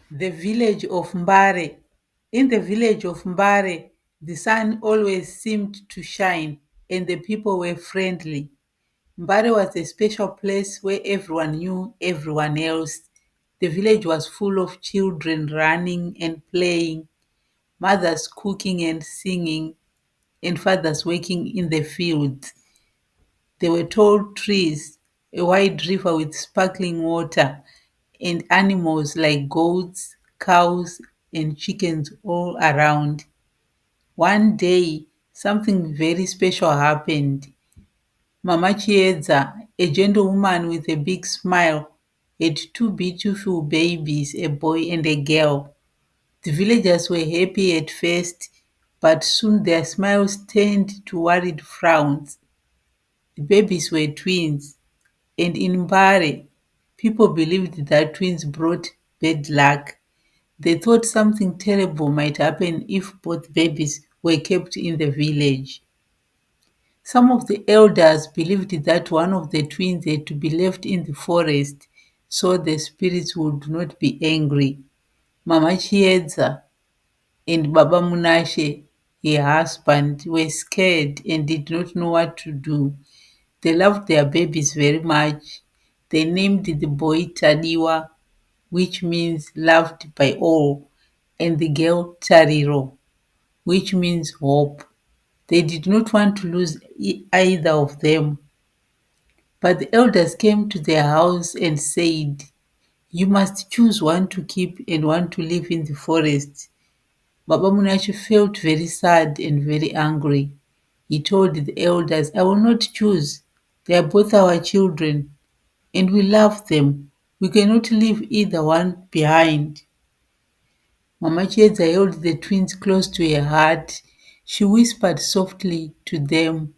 The village of Mbare. In the village of Mbare, the sun always seemed to shine and the people were friendly. Mbare was a special place where everyone knew everyone else. The village was full of children running and playing, mothers cooking and singing, and fathers working in the fields. There were tall trees, a wide river with sparkling water, and animals like goats, cows, and chickens all around. One day, something very special happened. Mama Chieza, a gentle woman with a big smile, had two beautiful babies, a boy and a girl. The villagers were happy at first, but soon their smiles turned to worried frowns. The babies were twins, and in Mbare, people believed that twins brought bad luck. They thought something terrible might happen if both babies were kept in the village. Some of the elders believed that one of the twins had to be left in the forest so the spirits would not be angry. Mama Chiedza and Baba Munashe, her husband, were scared and did not know what to do. They loved their babies very much. They named the boy Tadiwa, which means loved by all, and the girl Tariro, which means hope. They did not want to lose either of them. But the elders came to their house and said, "You must choose one to keep and one to live in the forest." Baba Munachi felt very sad and very angry. He told the elders, "I will not choose. They are both our children, and we love them. We cannot leave either one behind." Mama Chiedza held the twins close to her heart. She whispered softly to them,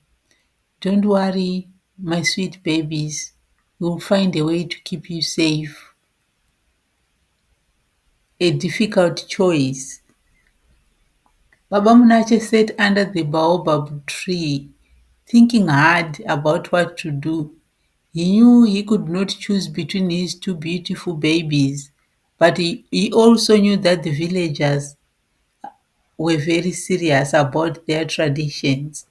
"Don't worry, my sweet babies. We'll find a way to keep you safe." A difficult choice. Baba Munache sat under the baobab tree, thinking hard about what to do. He knew he could not choose between his two beautiful babies, but he also knew that the villagers were very serious about their traditions.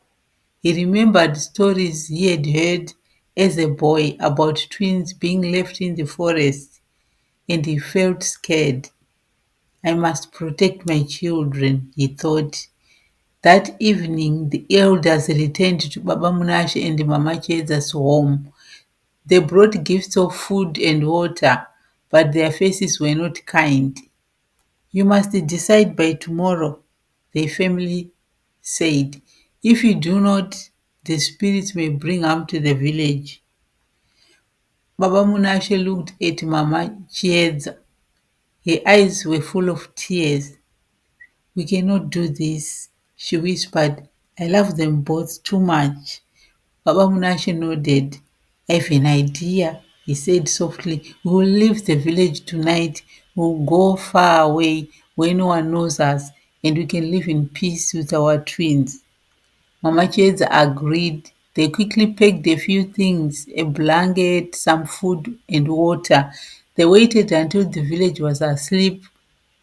He remembered stories he had heard as a boy about twins being left in the forest, and he felt scared. "I must protect my children," he thought. That evening, the elders returned to Baba Munashe and Mama Cheza's home. They brought gifts of food and water, but their faces were not kind. "You must decide by tomorrow," the family said. "If you do not, the spirits may bring harm to the village." Baba Munashe looked at Mama Chiedza. Her eyes were full of tears. "We cannot do this," she whispered. "I love them both too much." Baba Munashe nodded. "I have an idea," he said softly. "We will leave the village tonight. We'll go far away where no one knows us, and we can live in peace with our twins." Mama Chiedza agreed. They quickly packed a few things, a blanket, some food, and water. They waited until the village was asleep,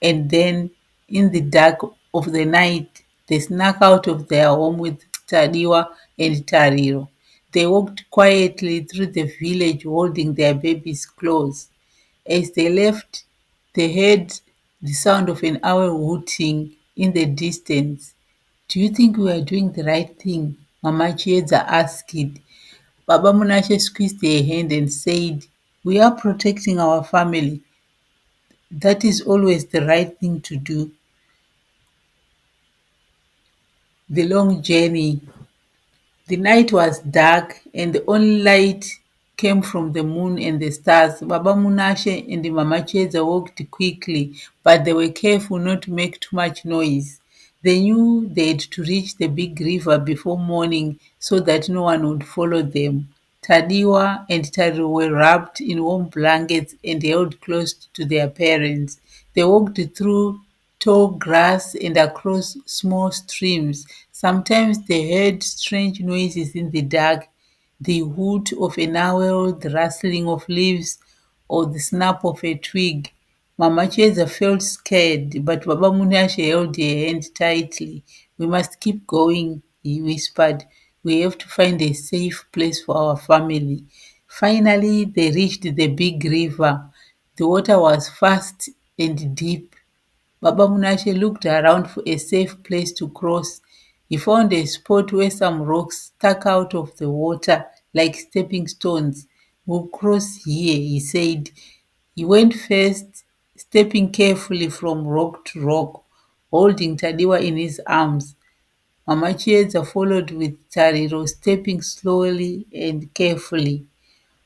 and then, in the dark of the night, they snuck out of their home with Tadiwa and Tariro. They walked quietly through the village holding their babies close. As they left, they heard the sound of an owl hooting in the distance. "Do you think we are doing the right thing?" Mama Chiedza asked. Baba Munashe squeezed her hand and said, "We are protecting our family. That is always the right thing to do." The long journey. The night was dark and the only light came from the moon and the stars. Baba Munashe and Mama Cheza walked quickly, but they were careful not to make too much noise. They knew they had to reach the big river before morning so that no one would follow them. Tadiwa and Taro were wrapped in warm blankets and held close to their parents. They walked through tall grass and across small streams. Sometimes they heard strange noises in the dark, the hoot of an owl, the rustling of leaves, or the snap of a twig. Mama Chieza felt scared, but Baba Munashe held her hand tightly. We must keep going, he whispered. We have to find a safe place for our family. Finally, they reached the big river. The water was fast and deep. Baba Munashe looked around for a safe place to cross. He found a spot where some rocks stuck out of the water like stepping stones. We'll cross here, he said. He went first, stepping carefully from rock to rock, holding Tadiwa in his arms. Mama Chieza followed with Tariro, stepping slowly and carefully.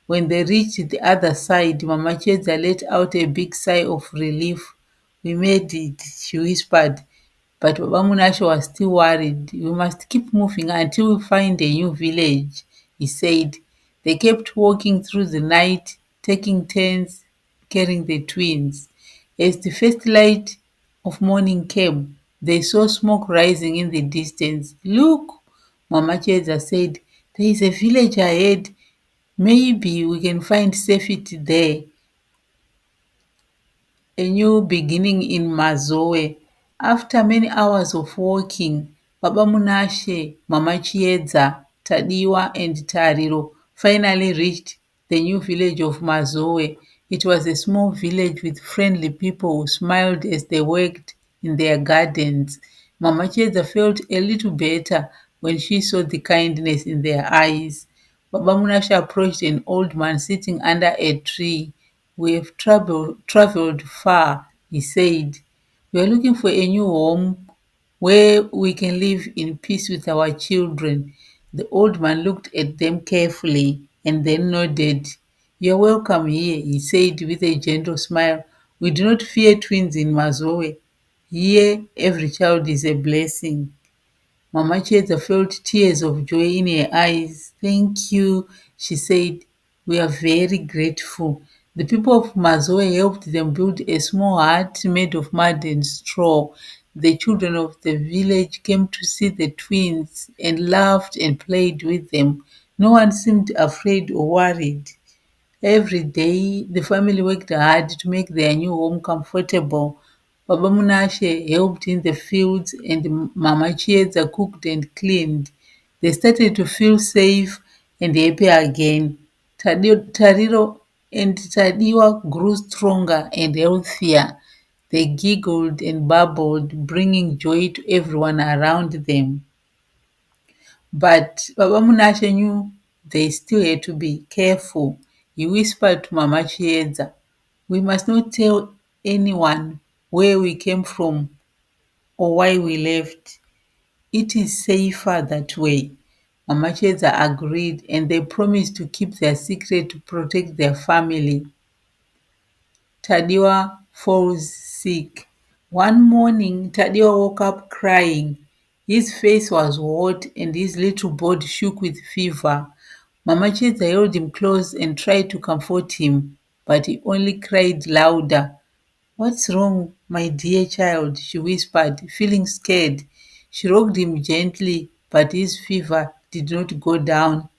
When they reached the other side, Mama Chieza let out a big sigh of relief. We made it, she whispered. But Baba Munashe was still worried. We must keep moving until we find a new village, he said. They kept walking through the night, taking turns carrying the twins. As the first light of morning came, they saw smoke rising in the distance. Look, Mama Chieza said, there is a village ahead. Maybe we can find safety there. A new beginning in Mazoe. After many hours of walking, Baba Munashe, Mama Chiedza, Tadiwa, and Tariro finally reached the new village of Mazoe. It was a small village with friendly people who smiled as they worked in their gardens. Mama Chiedza felt a little better when she saw the kindness in their eyes. Baba Munashe approached an old man sitting under a tree. We've traveled far, he said. We are looking for a new home where we can live in peace with our children. The old man looked at them carefully and then nodded. You're welcome here, he said with a gentle smile. We do not fear twins in Mazoe. Here, every child is a blessing. Mama Chieza felt tears of joy in her eyes. Thank you, she said. We are very grateful. The people of Mazoe helped them build a small hut made of mud and straw. The children of the village came to see the twins and laughed and played with them. No one seemed afraid or worried. Every day, the family worked hard to make their new home comfortable. Baba Munashe helped in the fields and Mama Chieza cooked and cleaned. They started to feel safe and happy again. Tariro and Tadiwa grew stronger and healthier. They giggled and babbled, bringing joy to everyone around them. But Baba Munashe knew they still had to be careful. He whispered to Mama Chieza, we must not tell anyone where we came from or why we left. It is safer that way. Mama Chieza agreed and they promised to keep their secret to protect their family. Tadiwa falls sick. One morning, Tadiwa woke up crying. His face was hot and his little body shook with fever. Mama Chieza held him close and tried to comfort him, but he only cried louder. What's wrong, my dear child? She whispered, feeling scared. She rocked him gently, but his fever did not go down.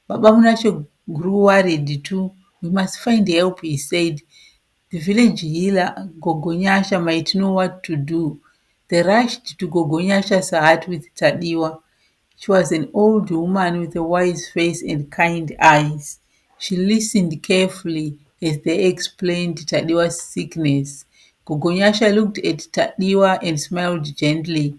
Baba Munashe grew worried too. We must find help, he said. The village healer, Gogonyasha, might know what to do. They rushed to Gogonyasha's hut with Tadiwa. She was an old woman with a wise face and kind eyes. She listened carefully as they explained Tadiwa's sickness. Gogonyasha looked at Tadiwa and smiled gently.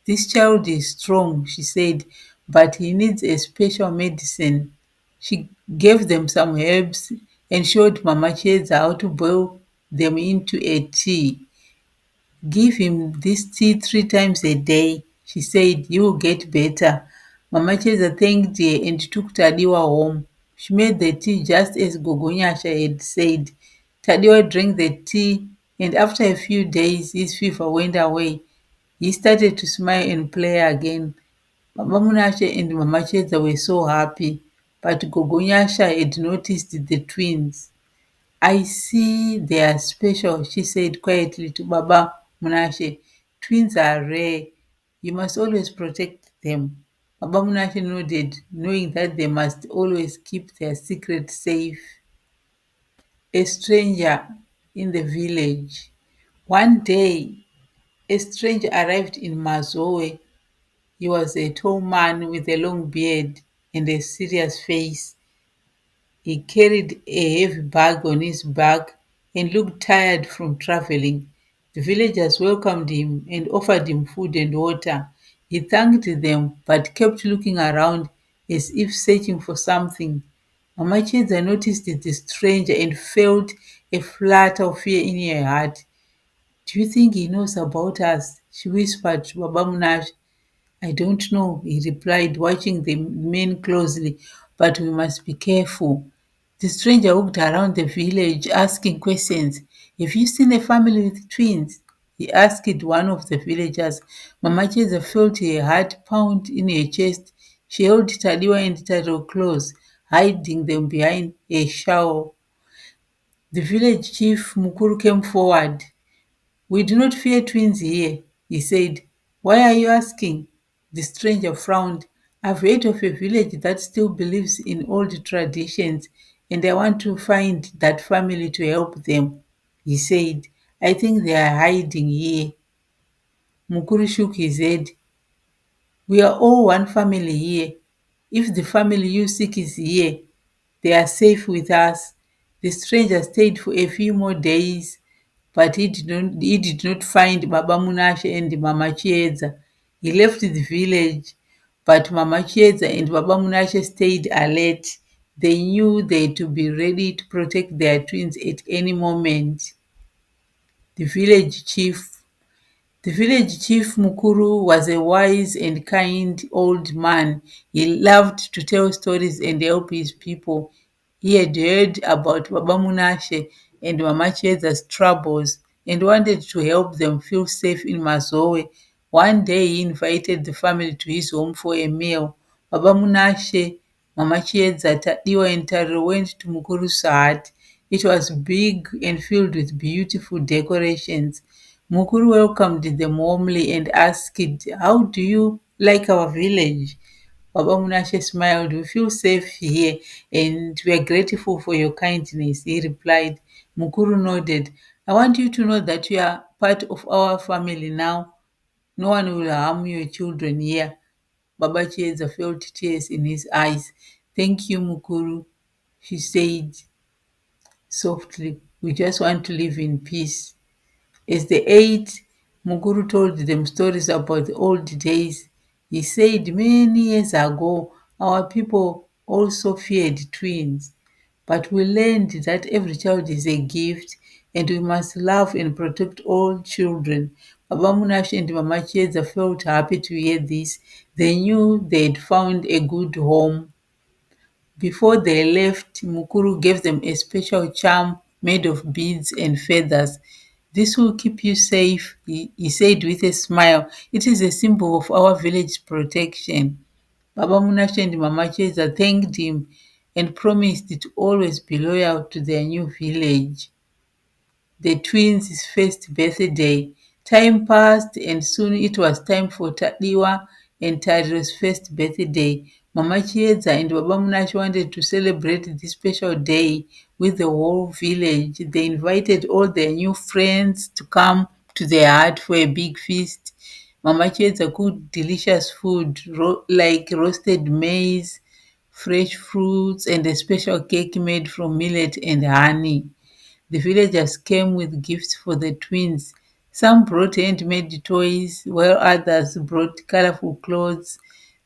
This child is strong, she said, but he needs a special medicine. She gave them some herbs and showed Mama Chieza how to boil them into a tea. Give him this tea 3 times a day, she said. You will get better. Mama Chieza thanked her and took Tadiwa home. She made the tea just as Gogonyasha had said. Tadiwa drank the tea and after a few days his fever went away. He started to smile and play again. Baba Munashe and Mama Chieza were so happy, but Gogonyasha had noticed the twins. I see they are special, she said quietly to Baba Munashe. Twins are rare. You must always protect them. Baba Munashe nodded, knowing that they must always keep their secret safe. A stranger. in the village. One day, a stranger arrived in Mazoe. He was a tall man with a long beard and a serious face. He carried a heavy bag on his back and looked tired from traveling. The villagers welcomed him and offered him food and water. He thanked them but kept looking around as if searching for something. Mama Chinza noticed the stranger and felt a flutter of fear in her heart. "Do you think he knows about us?" she whispered to Baba Munash. "I don't know," he replied, watching the men closely, "but we must be careful." The stranger walked around the village asking questions. "Have you seen a family with twins?" he asked one of the villagers. Mama Cheza felt her heart pound in her chest. She held Tadiwa and Taro close, hiding them behind a shawl. The village chief Mukuru came forward. "We do not fear twins here," he said. "Why are you asking?" The stranger frowned. "I've heard of a village that still believes in old traditions, and I want to find that family to help them," he said. "I think they are hiding here." Mukuru shook his head. "We are all one family here. If the family you seek is here, they are safe with us." The stranger stayed for a few more days, but he did not find Baba Munashe and Mama Chieza. He left the village, but Mama Chieza and Baba Munashe stayed alert. They knew they had to be ready to protect their twins at any moment. The village chief the village chief Mukuru was a wise and kind old man. He loved to tell stories and help his people. He had heard about Baba Munashe and Mama Cheza's troubles and wanted to help them feel safe in Mazoe. One day he invited the family to his home for a meal. Baba Munashe, Mama Cheza, Tadiwa and Taro went to Mukuru's hut. It was big and filled with beautiful decorations. Mukuru welcomed them warmly and asked, "How do you like our village?" Baba Munashe smiled. "We feel safe here and we are grateful for your kindness," he replied. Mukuru nodded. "I want you to know that you are part of our family now. No one will harm your children here." Baba Chieza felt tears in his eyes. "Thank you, Mukuru," she said softly. "We just want to live in peace." As they ate, Mukuru told them stories about the old days. He said many years ago, our people also feared twins. But we learned that every child is a gift and we must love and protect all children. Baba Munash and Mama Chieza felt happy to hear this. They knew they had found a good home. Before they left, Mukuru gave them a special charm made of beads and feathers. "This will keep you safe," he said with a smile. "It is a symbol of our village protection." Baba Munash and Mama Cheza thanked him and promised to always be loyal to their new village. The twins' first birthday. Time passed and soon it was time for Tadiwa and Tadiro's first birthday. Mama Chieza and Baba Munash wanted to celebrate this special day with the whole village. They invited all their new friends to come to their hut for a big feast. Mama Chieza cooked delicious food like roasted maize, fresh fruits, and a special cake made from millet and honey. The villagers came with gifts for the twins. Some brought handmade toys, while others brought colorful clothes.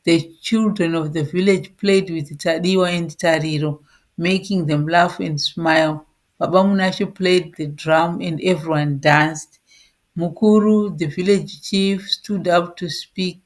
The children of the village played with Tadiwa and Tariro, making them laugh and smile. Baba Munashe played the drum and everyone danced. Mukuru, the village chief, stood up to speak.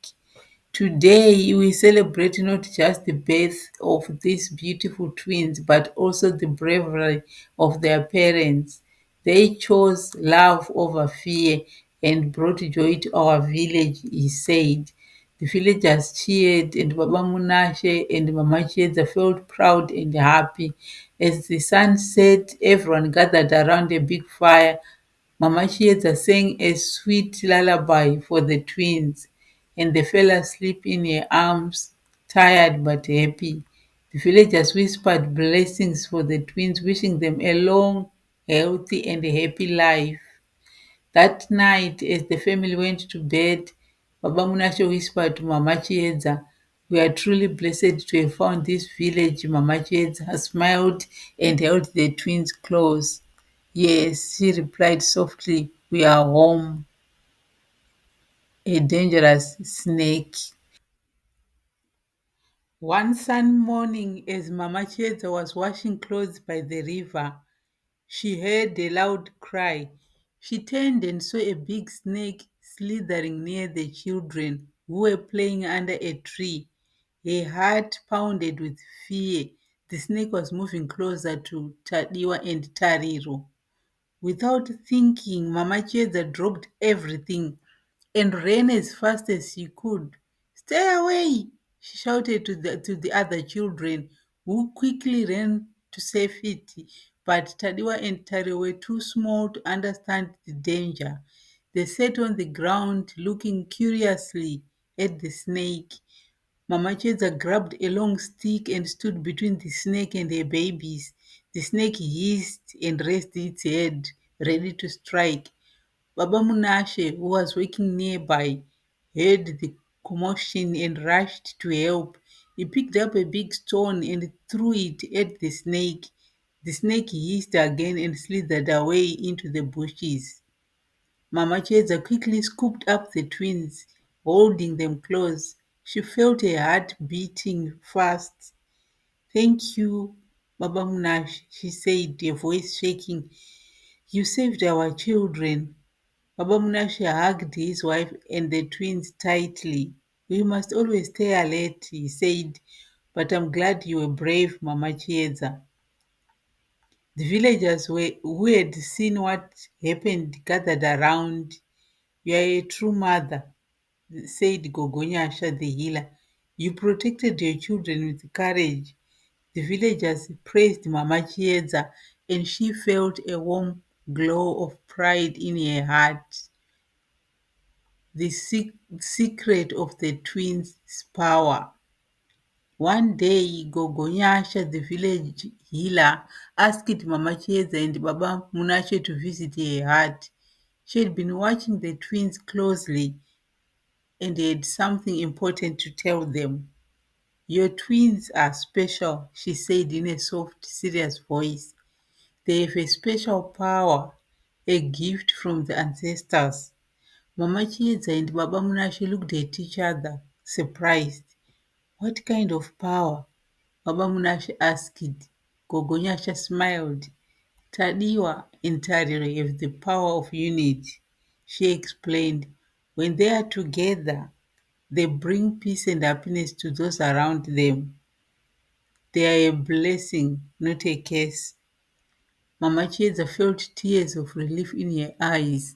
"Today we celebrate not just the birth of these beautiful twins, but also the bravery of their parents. They chose love over fear and brought joy to our village," he said. The villagers cheered and Baba Munashe and Mama Cheza felt proud and happy. As the sun set, everyone gathered around a big fire. Mama Chieza sang a sweet lullaby for the twins, and they fell asleep in her arms, tired but happy. The villagers whispered blessings for the twins, wishing them a long healthy, and happy life. That night, as the family went to bed, Baba Munashe whispered to Mama Chiedza, "We are truly blessed to have found this village." Mama Chiedza smiled and held the twins close. "Yes," she replied softly, "we are home." A dangerous snake. One sun morning, as Mama Chiedza was washing clothes by the river, she heard a loud cry. She turned and saw a big snake slithering near the children who were playing under a tree. Her heart pounded with fear. The snake was moving closer to Tadiwa and Tariro. Without thinking, Mama Chiedza dropped everything and ran as fast as she could. "Stay away!" she shouted to the other children, who quickly ran to safety. But Tadiwa and Tari were too small to understand the danger. They sat on the ground looking curiously at the snake. Mama Cheza grabbed a long stick and stood between the snake and her babies. The snake hissed and raised its head, ready to strike. Baba Munashe, who was working nearby, heard the commotion and rushed to help. He picked up a big stone and threw it at the snake. The snake hissed again and slithered away into the bushes. Mama Cheza quickly scooped up the twins, holding them close. She felt her heart beating fast. "Thank you, Baba Munash," she said, her voice shaking. "You saved our children." Baba Munashe hugged his wife and the twins tightly. "We must always stay alert," he said, "but I'm glad you were brave, Mama Chieza." The villagers who had seen what happened gathered around. "You are a true mother," said Gogonyasha the healer. "You protected your children with courage." The villagers praised Mama Chieza, and she felt a warm glow of pride in her heart. The secret of the twins' power. One day, Gogonyasha, the village healer, asked Mama Chieza and Baba Munashe to visit her hut. She had been watching the twins closely and had something important to tell them. "Your twins are special," she said in a soft, serious voice. "They have a special power, a gift from the ancestors." Mama Chiedza and Baba Munashe looked at each other, surprised. "What kind of power?" Baba Munashe asked. Gogonyasha smiled. "Tadiwa and Tarire have the power of unity," she explained. "When they are together, they bring peace and happiness to those around them. They are a blessing, not a curse." Mama Chieza felt tears of relief in her eyes.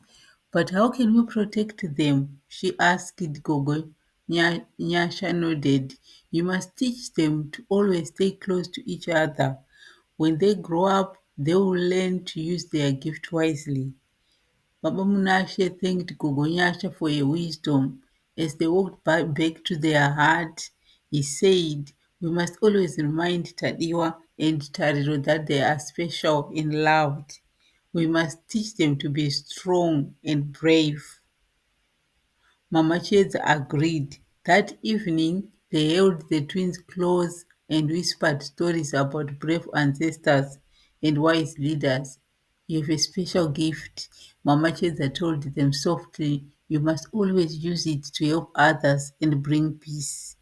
"But how can we protect them?" she asked Gogo. Nyasha nodded. "You must teach them to always stay close to each other. When they grow up, they will learn to use their gift wisely." Baba Munashe thanked Gogonyasha for her wisdom. As they walked back to their hut, he said, "We must always remind Tadiwa and Tariro that they are special and loved. We must teach them to be strong and brave." Mama Chiedza agreed. That evening, they held the twins close and whispered stories about brave ancestors and wise leaders. "You have a special gift," Mama Chiedza told them softly. "You must always use it to help others and bring peace."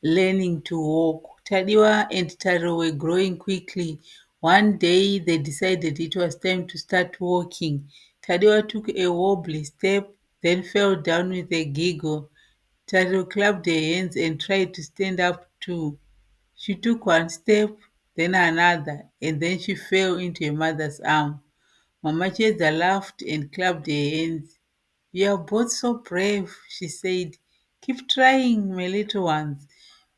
Learning to walk. Tadiwa and Taro were growing quickly. One day they decided it was time to start walking. Tadiwa took a wobbly step, then fell down with a giggle. Taro clapped her hands and tried to stand up too. She took one step, then another, and then she fell into her mother's arm. Mama Cheza laughed and clapped her hands. "You are both so brave," she said. "Keep trying, my little ones."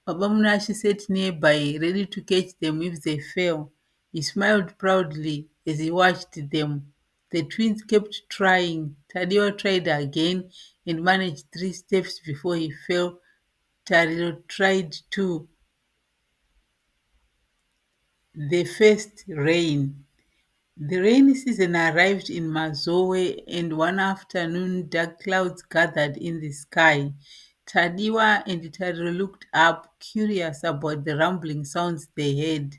Baba Munashi sat nearby, ready to catch them if they fell. He smiled proudly as he watched them. The twins kept trying. Tadio tried again and managed 3 steps before he fell. Tadio tried too. The first rain. The rainy season arrived in Mazowe, and one afternoon dark clouds gathered in the sky. Tadiwa and Taro looked up, curious about the rumbling sounds they heard.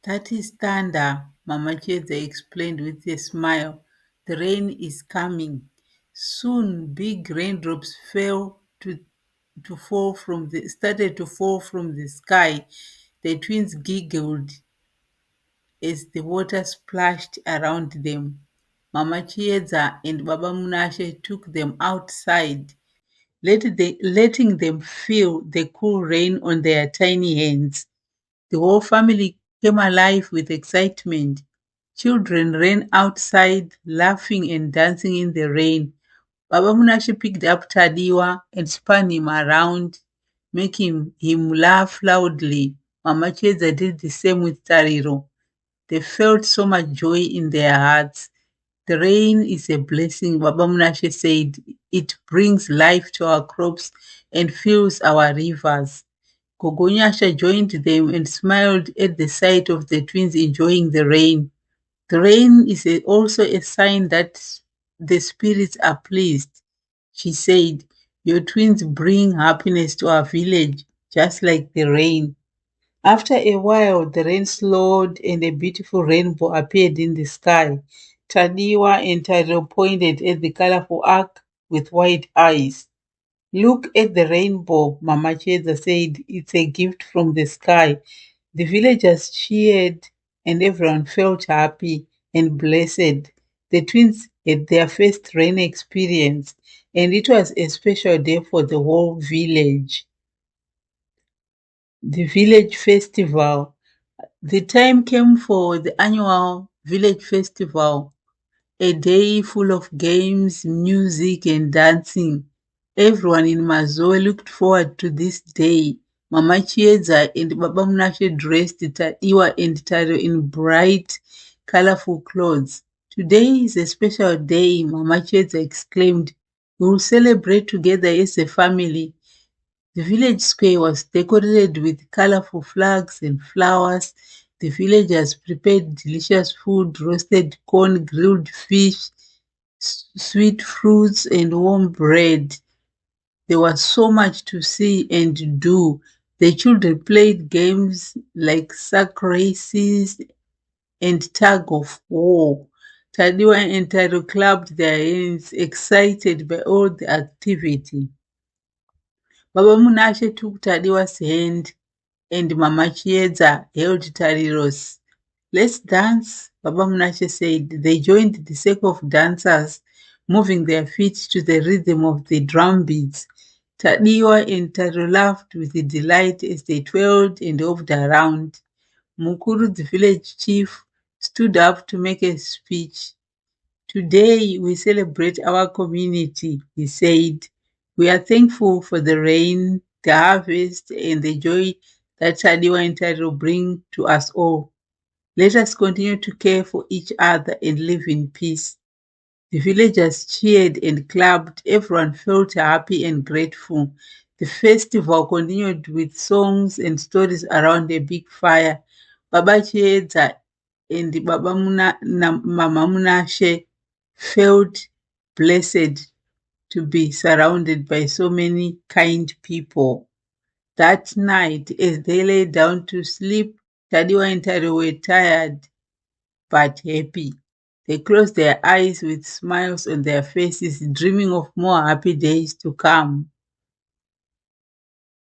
"That is thunder," Mama Cheza explained with a smile. "The rain is coming." Soon big raindrops started to fall from the sky. The twins giggled as the water splashed around them. Mama Chieza and Baba Munashe took them outside, letting them feel the cool rain on their tiny hands. The whole family came alive with excitement. Children ran outside, laughing and dancing in the rain. Baba Munashe picked up Tadiwa and spun him around, making him laugh loudly. Mama Chieza did the same with Tariro. They felt so much joy in their hearts. "The rain is a blessing," Baba Munashe said. "It brings life to our crops and fills our rivers." Gogonyasha joined them and smiled at the sight of the twins enjoying the rain. "The rain is also a sign that the spirits are pleased," she said. "Your twins bring happiness to our village, just like the rain." After a while, the rain slowed and a beautiful rainbow appeared in the sky. Tadiwa and Taro pointed at the colorful arc with wide eyes. "Look at the rainbow," Mama Cheza said. "It's a gift from the sky." The villagers cheered and everyone felt happy and blessed. The twins had their first rain experience, and it was a special day for the whole village. The village festival. The time came for the annual village festival, a day full of games, music, and dancing. Everyone in Mazoe looked forward to this day. Mama Chieza and Baba Munashe dressed Tadiwa and Taro in bright, colorful clothes. "Today is a special day," Mama Chieza exclaimed. "We will celebrate together as a family." The village square was decorated with colorful flags and flowers. The villagers prepared delicious food, roasted corn, grilled fish, sweet fruits, and warm bread. There was so much to see and do. The children played games like sack races and tug of war. Tadiwa and Taro clapped their hands, excited by all the activity. Baba Munashe took Tadiwa's hand and Mama Chieza held Tariro's. "Let's dance," Baba Munashe said. They joined the circle of dancers, moving their feet to the rhythm of the drum beats. Tadiwa and Taro laughed with delight as they twirled and moved around. Mukuru, the village chief, stood up to make a speech. "Today we celebrate our community," he said. "We are thankful for the rain, the harvest, and the joy that Tadiwa and Taro bring to us all. Let us continue to care for each other and live in peace." The villagers cheered and clapped. Everyone felt happy and grateful. The festival continued with songs and stories around a big fire. Baba Chieza and Mama Munashe felt blessed to be surrounded by so many kind people. That night, as they lay down to sleep, Tadiwa and Taro were tired but happy. They closed their eyes with smiles on their faces, dreaming of more happy days to come.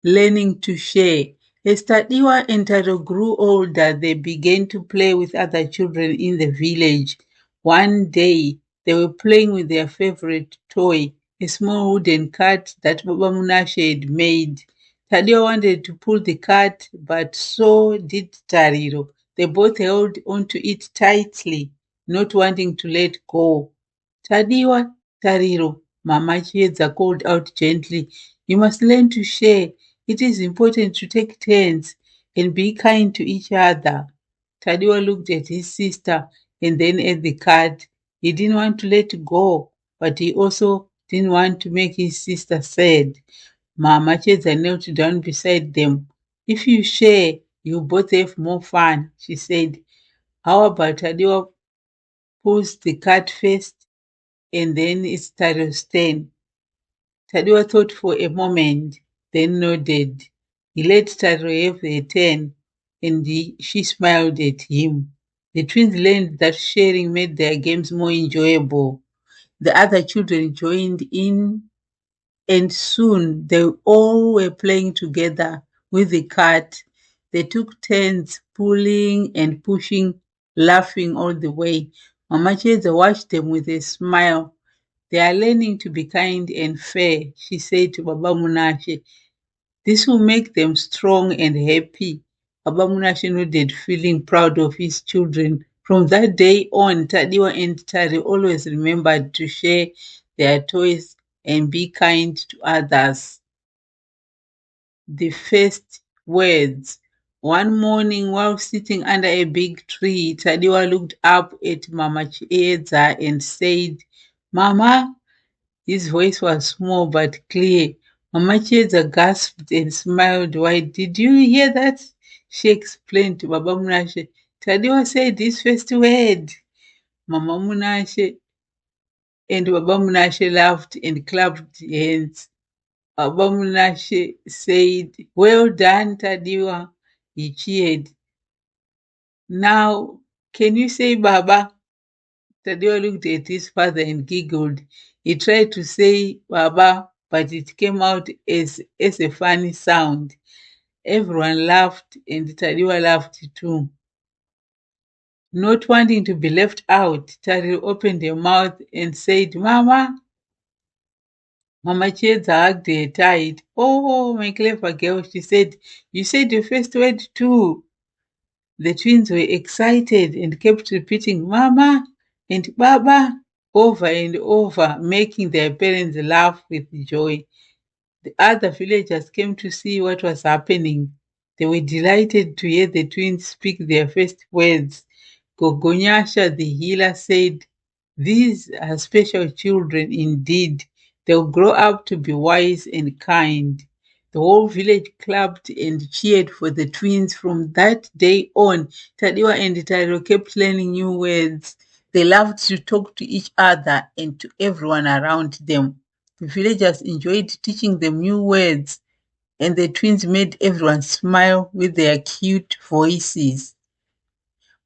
Learning to share. As Tadiwa and Taro grew older, they began to play with other children in the village. One day, they were playing with their favorite toy, a small wooden cart that Baba Munashe had made. Tadiwa wanted to pull the cart, but so did Tariro. They both held onto it tightly, not wanting to let go. "Tadiwa, Tariro," Mama Chieza called out gently, "you must learn to share. It is important to take turns and be kind to each other." Tadiwa looked at his sister and then at the cat. He didn't want to let go, but he also didn't want to make his sister sad. Mama Chieza knelt down beside them. "If you share, you both have more fun," she said. How about Tadiwa pulls the card first and then it's Tadio's turn? Tadiwa thought for a moment, then nodded. He let Tadio have a turn and she smiled at him. The twins learned that sharing made their games more enjoyable. The other children joined in, and soon they all were playing together with the cart. They took turns pulling and pushing, laughing all the way. Mama Cheza watched them with a smile. They are learning to be kind and fair, she said to Baba Munashe. This will make them strong and happy. Baba Munashe nodded, feeling proud of his children. From that day on, Tadiwa and Tari always remembered to share their toys and be kind to others. The first words. One morning while sitting under a big tree, Tadiwa looked up at Mama Chieza and said, Mama, his voice was small but clear. Mama Chieza gasped and smiled wide. Did you hear that? She explained to Baba Munashe. Tadiwa said this first word. Mama Munashe and Baba Munashe laughed and clapped hands. Baba Munashe said, well done, Tadiwa. He cheered. Now, can you say Baba? Tadeo looked at his father and giggled. He tried to say Baba, but it came out as a funny sound. Everyone laughed and Tadeo laughed too. Not wanting to be left out, Tadeo opened her mouth and said, Mama. Mama Chieza hugged her tight. Oh, my clever girl, she said, you said your first word too. The twins were excited and kept repeating Mama and Baba over and over, making their parents laugh with joy. The other villagers came to see what was happening. They were delighted to hear the twins speak their first words. Gogonyasha, the healer, said, these are special children indeed. They'll grow up to be wise and kind. The whole village clapped and cheered for the twins. From that day on, Tadiwa and Tairo kept learning new words. They loved to talk to each other and to everyone around them. The villagers enjoyed teaching them new words, and the twins made everyone smile with their cute voices.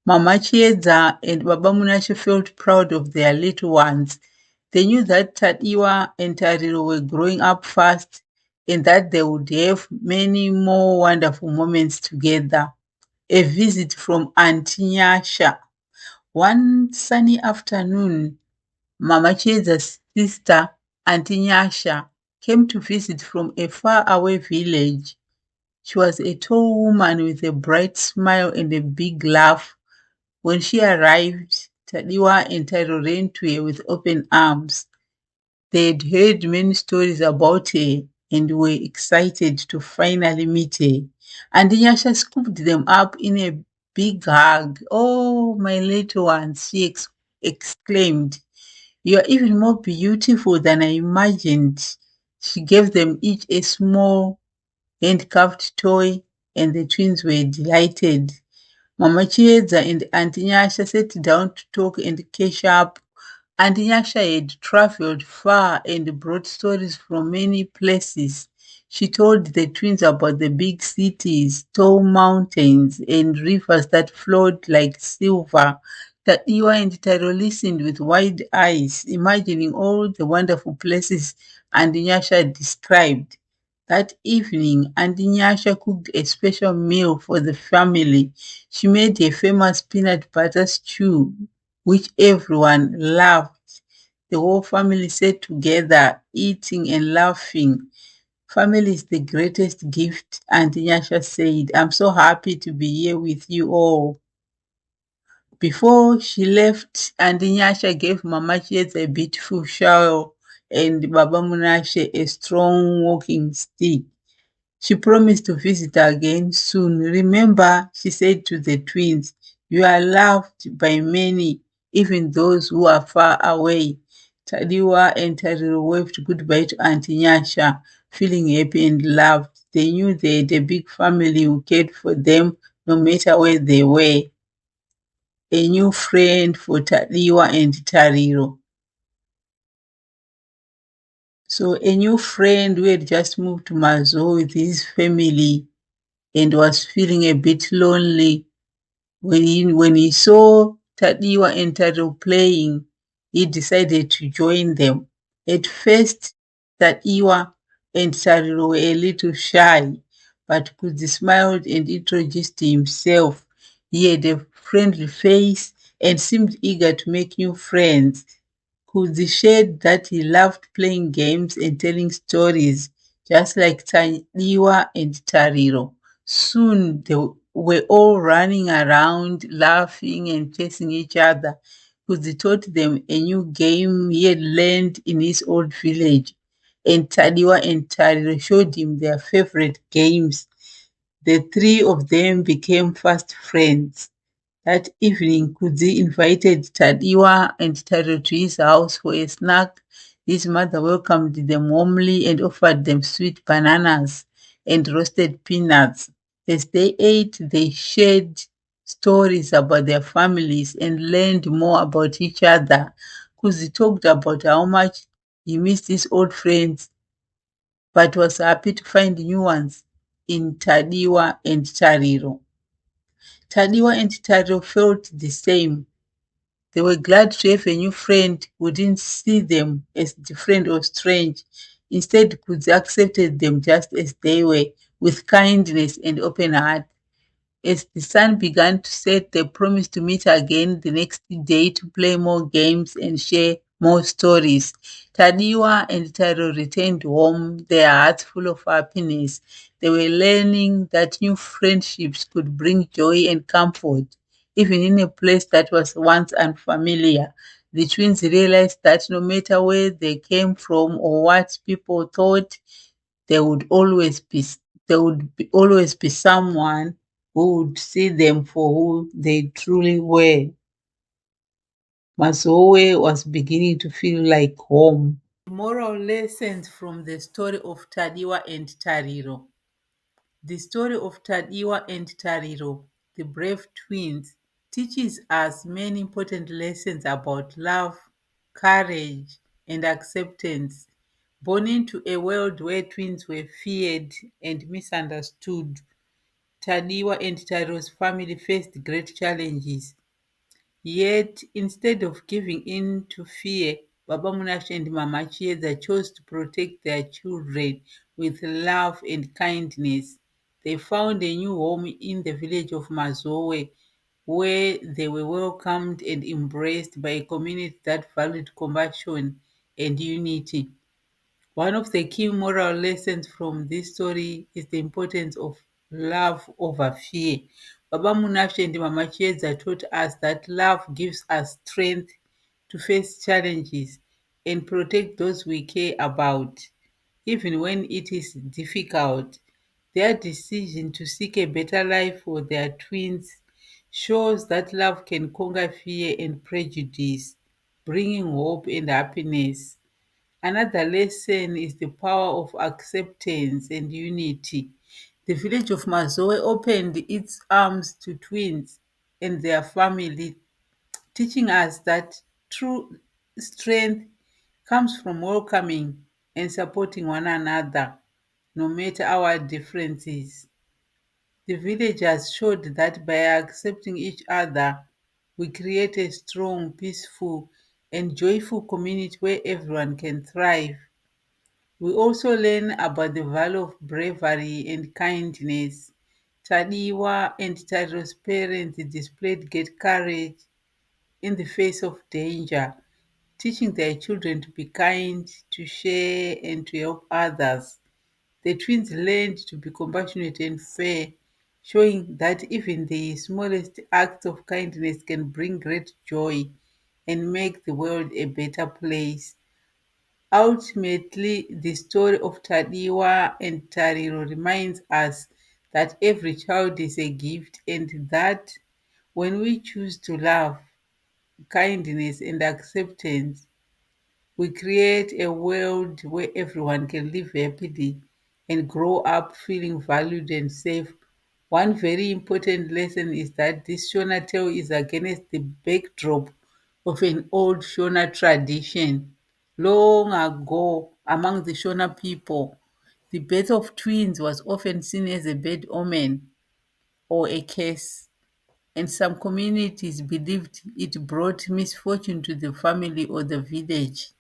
Mama Chieza and Baba Munashe felt proud of their little ones. They knew that Tadiwa and Tariro were growing up fast and that they would have many more wonderful moments together. A visit from Auntie Nyasha. One sunny afternoon, Mama Chieza's sister, Auntie Nyasha, came to visit from a faraway village. She was a tall woman with a bright smile and a big laugh. When she arrived, Tadiwa and Taro ran to her with open arms. They had heard many stories about her and were excited to finally meet her. And Nyasha scooped them up in a big hug. Oh, my little ones, she exclaimed. You are even more beautiful than I imagined. She gave them each a small hand-carved toy, and the twins were delighted. Mama Chieza and Auntie Nyasha sat down to talk and catch up. Auntie Nyasha had traveled far and brought stories from many places. She told the twins about the big cities, tall mountains, and rivers that flowed like silver. Tatiwa and Taro listened with wide eyes, imagining all the wonderful places Auntie Nyasha described. That evening, Auntie Nyasha cooked a special meal for the family. She made a famous peanut butter stew, which everyone loved. The whole family sat together, eating and laughing. Family is the greatest gift, Auntie Nyasha said. I'm so happy to be here with you all. Before she left, Auntie Nyasha gave Mama Chietz a beautiful shawl and Baba Munashe a strong walking stick. She promised to visit again soon. Remember, she said to the twins, you are loved by many, even those who are far away. Tadiwa and Tadiro waved goodbye to Auntie Nyasha, feeling happy and loved. They knew they had a big family who cared for them no matter where they were. a new friend for Tadiwa and Tariro. So a new friend who had just moved to Mazo with his family and was feeling a bit lonely. When he saw Tadiwa and Tariro playing, he decided to join them. At first, Tadiwa and Tariro were a little shy, but Kuzi smiled and introduced himself. He had a friendly face and seemed eager to make new friends. Kuzi shared that he loved playing games and telling stories, just like Taniwa and Tariro. Soon they were all running around, laughing and chasing each other. Kuzi taught them a new game he had learned in his old village, and Tadiwa and Tariro showed him their favorite games. The three of them became fast friends. That evening, Kuzi invited Tadiwa and Taro to his house for a snack. His mother welcomed them warmly and offered them sweet bananas and roasted peanuts. As they ate, they shared stories about their families and learned more about each other. Kuzi talked about how much he missed his old friends but was happy to find new ones in Tadiwa and Tariro. Tadiwa and Taro felt the same. They were glad to have a new friend who didn't see them as different or strange. Instead, Kuzi accepted them just as they were, with kindness and open heart. As the sun began to set, they promised to meet again the next day to play more games and share more stories. Tadiwa and Taro returned home, their hearts full of happiness. They were learning that new friendships could bring joy and comfort, even in a place that was once unfamiliar. The twins realized that no matter where they came from or what people thought, there would always be always be someone who would see them for who they truly were. Mazoe was beginning to feel like home. Moral lessons from the story of Tadiwa and Tariro. The story of Tadiwa and Tariro, the brave twins, teaches us many important lessons about love, courage, and acceptance. Born into a world where twins were feared and misunderstood, Tadiwa and Tariro's family faced great challenges. Yet, instead of giving in to fear, Baba Munash and Mama Chieza chose to protect their children with love and kindness. They found a new home in the village of Mazoe, where they were welcomed and embraced by a community that valued compassion and unity. One of the key moral lessons from this story is the importance of love over fear. Baba Munash and Mama Chieza taught us that love gives us strength to face challenges and protect those we care about, even when it is difficult. Their decision to seek a better life for their twins shows that love can conquer fear and prejudice, bringing hope and happiness. Another lesson is the power of acceptance and unity. The village of Mazoe opened its arms to twins and their family, teaching us that true strength comes from welcoming and supporting one another, no matter our differences. The villagers showed that by accepting each other, we create a strong, peaceful, and joyful community where everyone can thrive. We also learn about the value of bravery and kindness. Tadiwa and Tadiro's parents displayed great courage in the face of danger, teaching their children to be kind, to share, and to help others. The twins learned to be compassionate and fair, showing that even the smallest acts of kindness can bring great joy and make the world a better place. Ultimately, the story of Tadiwa and Tariro reminds us that every child is a gift and that when we choose to love, kindness, and acceptance, we create a world where everyone can live happily and grow up feeling valued and safe One very important lesson is that this Shona tale is against the backdrop of an old Shona tradition. Long ago, among the Shona people, the birth of twins was often seen as a bad omen or a curse, and some communities believed it brought misfortune to the family or the village.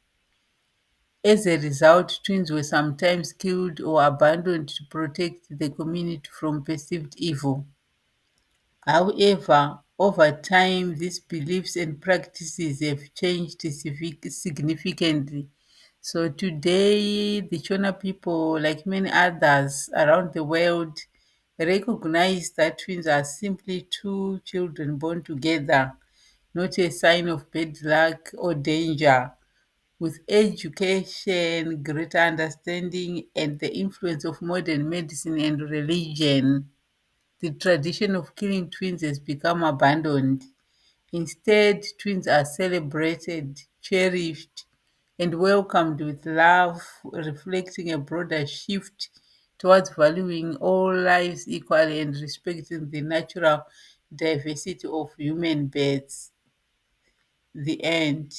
As a result, twins were sometimes killed or abandoned to protect the community from perceived evil. However, over time, these beliefs and practices have changed significantly. So today, the Shona people, like many others around the world, recognize that twins are simply two children born together, not a sign of bad luck or danger. With education, greater understanding, and the influence of modern medicine and religion, the tradition of killing twins has become abandoned. Instead, twins are celebrated, cherished, and welcomed with love, reflecting a broader shift towards valuing all lives equally and respecting the natural diversity of human beings. The end.